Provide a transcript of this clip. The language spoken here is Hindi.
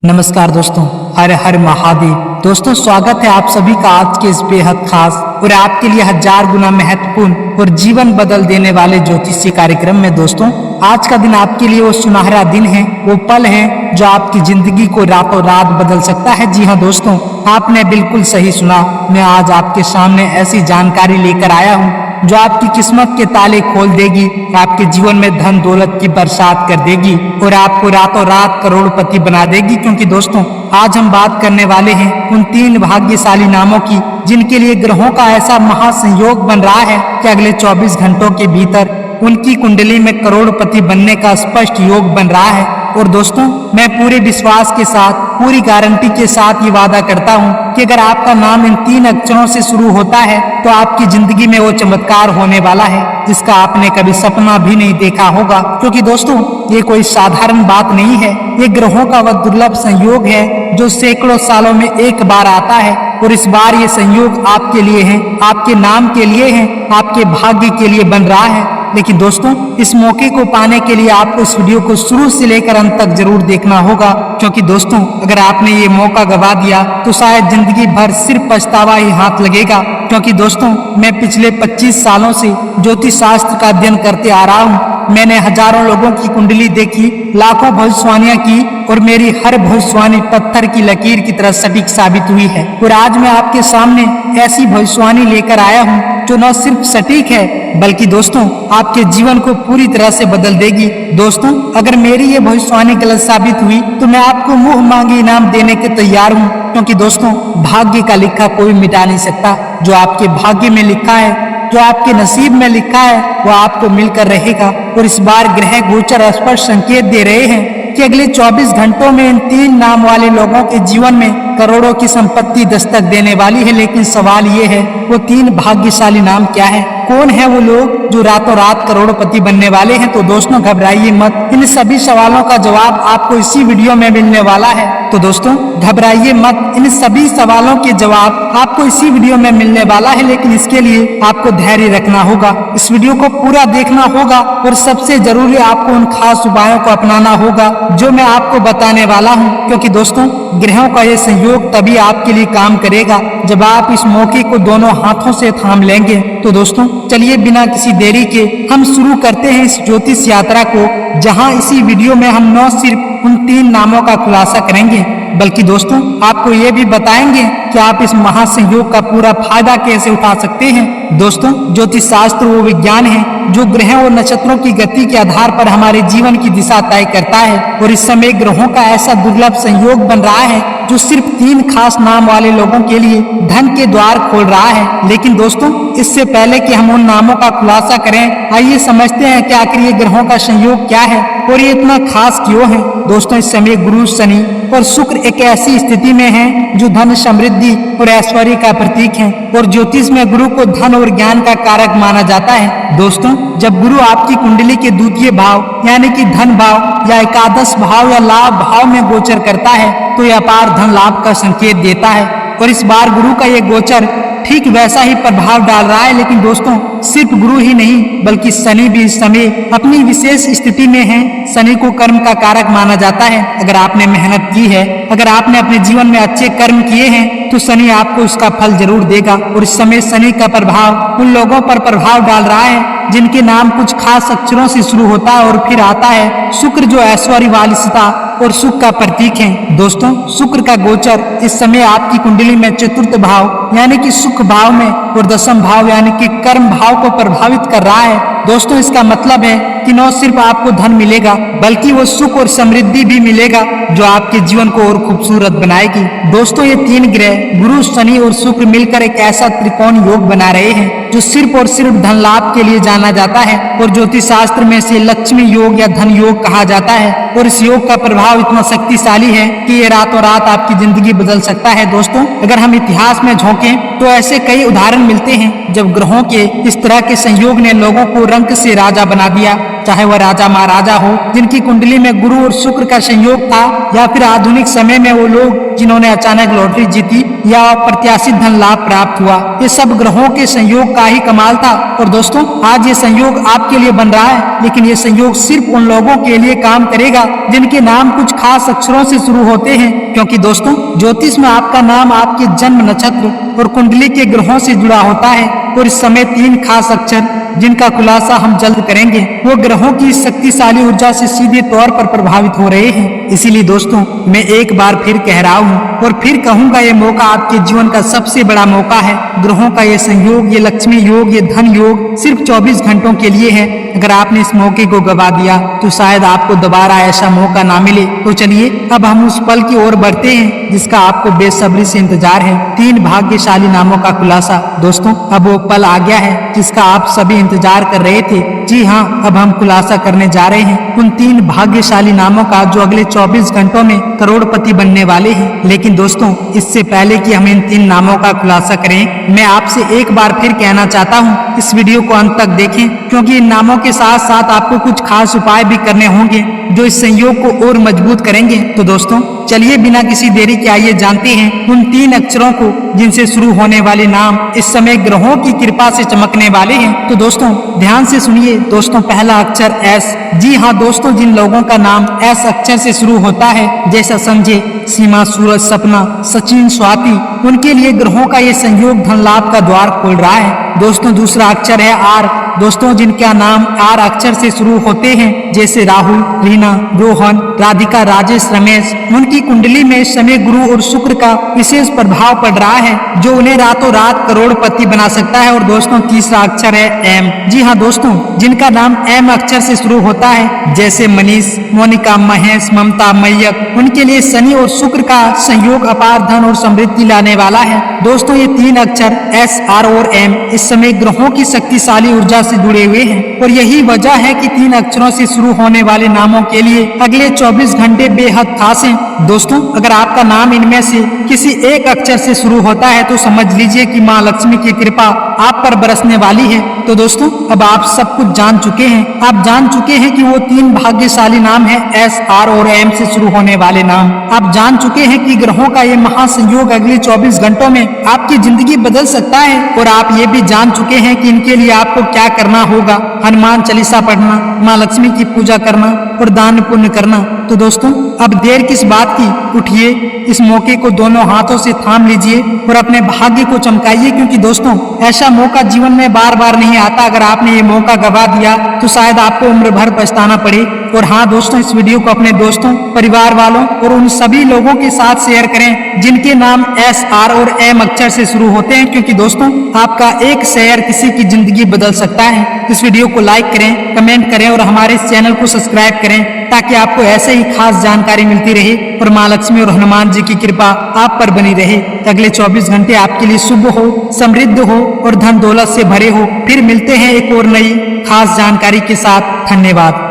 नमस्कार दोस्तों, हर हर महादेव। दोस्तों, स्वागत है आप सभी का आज के इस बेहद खास और आपके लिए 1000 गुना महत्वपूर्ण और जीवन बदल देने वाले ज्योतिषीय कार्यक्रम में। दोस्तों, आज का दिन आपके लिए वो सुनहरा दिन है, वो पल है जो आपकी जिंदगी को रातों रात बदल सकता है। जी हाँ दोस्तों, आपने बिल्कुल सही सुना। मैं आज आपके सामने ऐसी जानकारी लेकर आया हूँ जो आपकी किस्मत के ताले खोल देगी, आपके जीवन में धन दौलत की बरसात कर देगी और आपको रातों रात करोड़पति बना देगी। क्योंकि दोस्तों, आज हम बात करने वाले हैं उन 3 भाग्यशाली नामों की जिनके लिए ग्रहों का ऐसा महासंयोग बन रहा है कि अगले 24 घंटों के भीतर उनकी कुंडली में करोड़पति बनने का स्पष्ट योग बन रहा है। और दोस्तों, मैं पूरे विश्वास के साथ, पूरी गारंटी के साथ ये वादा करता हूँ कि अगर आपका नाम इन 3 अक्षरों से शुरू होता है तो आपकी जिंदगी में वो चमत्कार होने वाला है जिसका आपने कभी सपना भी नहीं देखा होगा। क्योंकि दोस्तों, ये कोई साधारण बात नहीं है, ये ग्रहों का वह दुर्लभ संयोग है जो सैकड़ों सालों में एक बार आता है। और इस बार ये संयोग आपके लिए है, आपके नाम के लिए है, आपके भाग्य के लिए बन रहा है। लेकिन दोस्तों, इस मौके को पाने के लिए आपको इस वीडियो को शुरू से लेकर अंत तक जरूर देखना होगा। क्योंकि दोस्तों, अगर आपने ये मौका गवा दिया तो शायद जिंदगी भर सिर्फ पछतावा ही हाथ लगेगा। क्योंकि दोस्तों, मैं पिछले 25 सालों से ज्योतिष शास्त्र का अध्ययन करते आ रहा हूँ। मैंने हजारों लोगों की कुंडली देखी, लाखों भविष्यवाणियां की और मेरी हर भविष्यवाणी पत्थर की लकीर की तरह सटीक साबित हुई है। और आज मैं आपके सामने ऐसी भविष्यवाणी लेकर आया हूँ जो न सिर्फ सटीक है बल्कि दोस्तों, आपके जीवन को पूरी तरह से बदल देगी। दोस्तों, अगर मेरी ये भविष्यवाणी गलत साबित हुई तो मैं आपको मुंह मांगे इनाम देने के तैयार हूँ। क्योंकि दोस्तों, भाग्य का लिखा कोई मिटा नहीं सकता। जो आपके भाग्य में लिखा है, जो आपके नसीब में लिखा है, वो आपको मिलकर रहेगा। और इस बार ग्रह गोचर स्पष्ट संकेत दे रहे हैं कि अगले 24 घंटों में इन 3 नाम वाले लोगों के जीवन में करोड़ों की संपत्ति दस्तक देने वाली है। लेकिन सवाल ये है, वो 3 भाग्यशाली नाम क्या है? कौन है वो लोग जो रातों रात करोड़पति बनने वाले हैं? तो दोस्तों, घबराइए मत, इन सभी सवालों का जवाब आपको इसी वीडियो में मिलने वाला है। तो दोस्तों, घबराइए मत, इन सभी सवालों के जवाब आपको इसी वीडियो में मिलने वाला है। लेकिन इसके लिए आपको धैर्य रखना होगा, इस वीडियो को पूरा देखना होगा और सबसे जरूरी आपको उन खास उपायों को अपनाना होगा जो मैं आपको बताने वाला हूँ। क्योंकि दोस्तों, ग्रहों का ये संयोग तभी आपके लिए काम करेगा जब आप इस मौके को दोनों हाथों से थाम लेंगे। तो दोस्तों, चलिए बिना किसी देरी के हम शुरू करते हैं इस ज्योतिष यात्रा को, जहां इसी वीडियो में हम न सिर्फ उन 3 नामों का खुलासा करेंगे बल्कि दोस्तों, आपको ये भी बताएंगे कि आप इस महासंयोग का पूरा फायदा कैसे उठा सकते हैं। दोस्तों, ज्योतिष शास्त्र वो विज्ञान है जो ग्रहों और नक्षत्रों की गति के आधार पर हमारे जीवन की दिशा तय करता है। और इस समय ग्रहों का ऐसा दुर्लभ संयोग बन रहा है जो सिर्फ 3 खास नाम वाले लोगों के लिए धन के द्वार खोल रहा है। लेकिन दोस्तों, इससे पहले कि हम उन नामों का खुलासा करें, आइए समझते हैं कि आखिर ये ग्रहों का संयोग क्या है और ये इतना खास क्यों है। दोस्तों, इस समय गुरु, शनि और शुक्र एक ऐसी स्थिति में हैं जो धन, समृद्धि और ऐश्वर्य का प्रतीक है। और ज्योतिष में गुरु को धन और ज्ञान का कारक माना जाता है। दोस्तों, जब गुरु आपकी कुंडली के द्वितीय भाव यानी कि धन भाव या एकादश भाव या लाभ भाव में गोचर करता है तो यह अपार धन लाभ का संकेत देता है। और इस बार गुरु का ये गोचर ठीक वैसा ही प्रभाव डाल रहा है। लेकिन दोस्तों, सिर्फ गुरु ही नहीं बल्कि शनि भी इस समय अपनी विशेष स्थिति में है। शनि को कर्म का कारक माना जाता है। अगर आपने मेहनत की है, अगर आपने अपने जीवन में अच्छे कर्म किए हैं तो शनि आपको उसका फल जरूर देगा। और इस समय शनि का प्रभाव उन लोगों पर प्रभाव डाल रहा है जिनके नाम कुछ खास अक्षरों से शुरू होता है। और फिर आता है शुक्र, जो ऐश्वर्य वालिशता और सुख का प्रतीक है। दोस्तों, शुक्र का गोचर इस समय आपकी कुंडली में चतुर्थ भाव यानी कि सुख भाव में और दशम भाव यानी कि कर्म भाव को प्रभावित कर रहा है। दोस्तों, इसका मतलब है कि न सिर्फ आपको धन मिलेगा बल्कि वो सुख और समृद्धि भी मिलेगा जो आपके जीवन को और खूबसूरत बनाएगी। दोस्तों, ये 3 ग्रह गुरु, शनि और शुक्र मिलकर एक ऐसा त्रिकोण योग बना रहे हैं जो सिर्फ और सिर्फ धन लाभ के लिए जाना जाता है। और ज्योतिष शास्त्र में से लक्ष्मी योग या धन योग कहा जाता है। और इस योग का प्रभाव इतना शक्तिशाली है कि ये रातों रात आपकी जिंदगी बदल सकता है। दोस्तों, अगर हम इतिहास में झांकें तो ऐसे कई उदाहरण मिलते हैं जब ग्रहों के इस तरह के संयोग ने लोगों को रंक से राजा बना दिया। चाहे वह राजा महाराजा हो, जिनकी कुंडली में गुरु और शुक्र का संयोग था, या फिर आधुनिक समय में वो लोग जिन्होंने अचानक लॉटरी जीती या अप्रत्याशित धन लाभ प्राप्त हुआ, ये सब ग्रहों के संयोग का ही कमाल था। और दोस्तों, आज ये संयोग आपके लिए बन रहा है, लेकिन ये संयोग सिर्फ उन लोगों के लिए काम करेगा जिनके नाम कुछ खास अक्षरों से शुरू होते हैं, क्योंकि दोस्तों, ज्योतिष में आपका नाम आपके जन्म नक्षत्र और कुंडली के ग्रहों से जुड़ा होता है। और इस समय 3 खास अक्षर जिनका खुलासा हम जल्द करेंगे, वो ग्रहों की शक्तिशाली ऊर्जा से सीधे तौर पर प्रभावित हो रहे हैं। इसीलिए दोस्तों, मैं एक बार फिर कह रहा हूँ और फिर कहूँगा, ये मौका आपके जीवन का सबसे बड़ा मौका है। ग्रहों का ये संयोग, ये लक्ष्मी योग, ये धन योग सिर्फ 24 घंटों के लिए है। अगर आपने इस मौके को गवा दिया तो शायद आपको दोबारा ऐसा मौका ना मिले। तो चलिए अब हम उस पल की ओर बढ़ते हैं जिसका आपको बेसब्री से इंतजार है। 3 भाग्यशाली नामों का खुलासा। दोस्तों, अब वो पल आ गया है जिसका आप सभी इंतजार कर रहे थे। जी हाँ, अब हम खुलासा करने जा रहे हैं उन 3 भाग्यशाली नामों का जो अगले 24 घंटों में करोड़पति बनने वाले हैं। लेकिन दोस्तों, इससे पहले कि हम इन 3 नामों का खुलासा करें, मैं आपसे एक बार फिर कहना चाहता हूँ, इस वीडियो को अंत तक देखें, क्योंकि इन नामों के साथ साथ आपको कुछ खास उपाय भी करने होंगे जो इस संयोग को और मजबूत करेंगे। तो दोस्तों, चलिए बिना किसी देरी के आइए जानते हैं उन 3 अक्षरों को जिनसे शुरू होने वाले नाम इस समय ग्रहों की कृपा से चमकने वाले हैं। तो दोस्तों, ध्यान से सुनिए। दोस्तों, पहला अक्षर एस। जी हाँ दोस्तों, जिन लोगों का नाम एस अक्षर से शुरू होता है, जैसा संजय, सीमा, सूरज, सपना, सचिन, स्वाति, उनके लिए ग्रहों का ये संयोग धन लाभ का द्वार खोल रहा है। दोस्तों, दूसरा अक्षर है आर। दोस्तों, जिनका नाम आर अक्षर से शुरू होते हैं, जैसे राहुल, रीना, रोहन, राधिका, राजेश, रमेश, उनकी कुंडली में शनि, गुरु और शुक्र का विशेष प्रभाव पड़ रहा है जो उन्हें रातों रात करोड़पति बना सकता है। और दोस्तों, तीसरा अक्षर है एम। जी हाँ दोस्तों, जिनका नाम एम अक्षर से शुरू होता है, जैसे मनीष, मोनिका, महेश, ममता, मय्यक, उनके लिए शनि और शुक्र का संयोग अपार धन और समृद्धि लाने वाला है। दोस्तों, ये 3 अक्षर एस, आर और एम इस समय ग्रहों की शक्तिशाली ऊर्जा से जुड़े हुए हैं और यही वजह है कि 3 अक्षरों से शुरू होने वाले नामों के लिए अगले 24 घंटे बेहद खास हैं। दोस्तों, अगर आपका नाम इनमें से किसी एक अक्षर से शुरू होता है तो समझ लीजिए कि माँ लक्ष्मी की कृपा आप पर बरसने वाली है। तो दोस्तों, अब आप सब कुछ जान चुके हैं। आप जान चुके हैं कि वो 3 भाग्यशाली नाम है एस, आर और एम से शुरू होने वाले नाम। आप जान चुके हैं कि ग्रहों का ये महासंयोग अगले 24 घंटों में आपकी जिंदगी बदल सकता है। और आप ये भी जान चुके हैं कि इनके लिए आपको क्या करना होगा। हनुमान चालीसा पढ़ना, माँ लक्ष्मी की पूजा करना और दान पुण्य करना। तो दोस्तों, अब देर किस बात की, उठिए, इस मौके को दोनों हाथों से थाम लीजिए और अपने भाग्य को चमकाइए, क्योंकि दोस्तों, ऐसा मौका जीवन में बार बार नहीं आता। अगर आपने ये मौका गवा दिया तो शायद आपको उम्र भर पछताना पड़े। और हाँ दोस्तों, इस वीडियो को अपने दोस्तों, परिवार वालों और उन सभी लोगों के साथ शेयर करें जिनके नाम एस, आर और एम अक्षर से शुरू होते हैं, क्योंकि दोस्तों, आपका एक शेयर किसी की जिंदगी बदल सकता है। इस वीडियो को लाइक करें, कमेंट करें और हमारे इस चैनल को सब्सक्राइब करें ताकि आपको ऐसे ही खास जानकारी मिलती रहे और माँ लक्ष्मी और हनुमान जी की कृपा आप पर बनी रहे। अगले 24 घंटे आपके लिए शुभ हो, समृद्ध हो और धन दौलत से भरे हो। फिर मिलते हैं एक और नई खास जानकारी के साथ। धन्यवाद।